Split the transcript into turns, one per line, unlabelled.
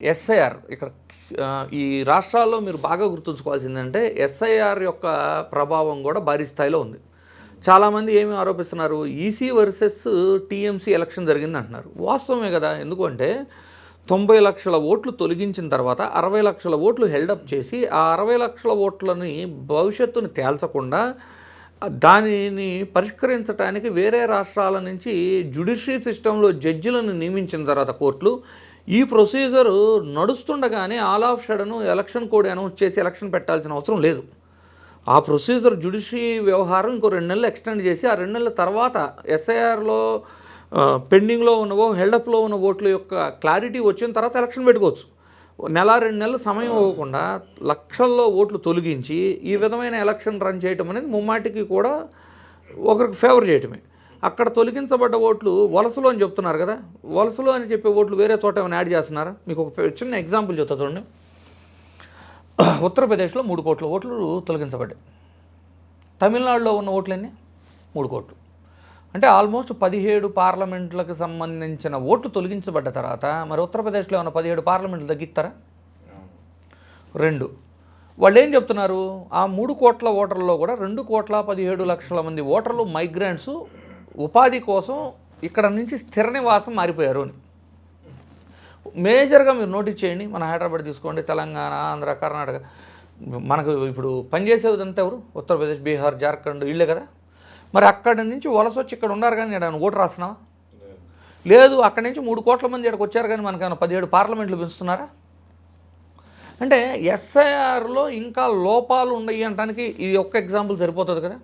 SIR ఇక్కడ ఈ రాష్ట్రాల్లో మీరు బాగా గుర్తుంచుకోవాల్సిందంటే ఎస్ఐఆర్ యొక్క ప్రభావం కూడా భారీ స్థాయిలో ఉంది. చాలామంది ఏమి ఆరోపిస్తున్నారు, ఈసీ వర్సెస్ టీఎంసీ ఎలక్షన్ జరిగింది అంటున్నారు. వాస్తవమే కదా, ఎందుకంటే 90 లక్షల ఓట్లు తొలగించిన తర్వాత 60 లక్షల ఓట్లు హెల్డప్ చేసి ఆ 60 లక్షల ఓట్లని భవిష్యత్తును తేల్చకుండా దానిని పరిష్కరించడానికి వేరే రాష్ట్రాల నుంచి జ్యుడిషియరీ సిస్టంలో జడ్జిలను నియమించిన తర్వాత కోర్టులు ఈ ప్రొసీజరు నడుస్తుండగానే all of sudden election code announce చేసి ఎలక్షన్ పెట్టాల్సిన అవసరం లేదు. ఆ ప్రొసీజర్ జ్యుడిషియరీ వ్యవహారం ఇంకో 2 నెలలు ఎక్స్టెండ్ చేసి ఆ 2 నెలల తర్వాత ఎస్ఐఆర్లో పెండింగ్లో ఉన్నవో హెల్డప్లో ఉన్న ఓట్ల యొక్క క్లారిటీ వచ్చిన తర్వాత ఎలక్షన్ పెట్టుకోవచ్చు. 1-2 నెలలు సమయం ఇవ్వకుండా లక్షల్లో ఓట్లు తొలగించి ఈ విధమైన ఎలక్షన్ రన్ చేయటం అనేది ముమ్మాటికి కూడా ఒకరికి ఫేవర్ చేయటమే. అక్కడ తొలగించబడ్డ ఓట్లు వలసలు అని చెప్తున్నారు కదా, వలసలు అని చెప్పే ఓట్లు వేరే చోట ఏమైనా యాడ్ చేస్తున్నారా? మీకు ఒక చిన్న ఎగ్జాంపుల్ చెప్తా చూడండి. ఉత్తరప్రదేశ్లో 3 కోట్ల ఓట్లు తొలగించబడ్డాయి. తమిళనాడులో ఉన్న ఓట్లన్నీ 3 కోట్లు. అంటే ఆల్మోస్ట్ 17 పార్లమెంట్లకు సంబంధించిన ఓట్లు తొలగించబడ్డ తర్వాత మరి ఉత్తరప్రదేశ్లో ఏమైనా 17 పార్లమెంట్లు తగ్గిస్తారా? 2. వాళ్ళు ఏం చెప్తున్నారు, ఆ 3 కోట్ల ఓటర్లలో కూడా 2,17,00,000 మంది ఓటర్లు మైగ్రెంట్స్ ఉపాధి కోసం ఇక్కడ నుంచి స్థిర నివాసం మారిపోయారు అని. మేజర్గా మీరు నోటీస్ చేయండి, మన హైదరాబాద్ తీసుకోండి, తెలంగాణ, ఆంధ్ర, కర్ణాటక, మనకు ఇప్పుడు పనిచేసేదంతా ఎవరు? ఉత్తరప్రదేశ్, బీహార్, జార్ఖండ్ వీళ్ళే కదా. మరి అక్కడి నుంచి వలస వచ్చి ఇక్కడ ఉన్నారు కానీ నేను ఓటు రాస్తున్నావా? లేదు. అక్కడి నుంచి 3 కోట్ల మంది ఇక్కడికి వచ్చారు కానీ మనకైనా 17 పార్లమెంట్లు పెంచుతున్నారా? అంటే ఎస్ఐఆర్లో ఇంకా లోపాలు ఉన్నాయి అనడానికి ఈ ఒక్క ఎగ్జాంపుల్ సరిపోతుంది కదా.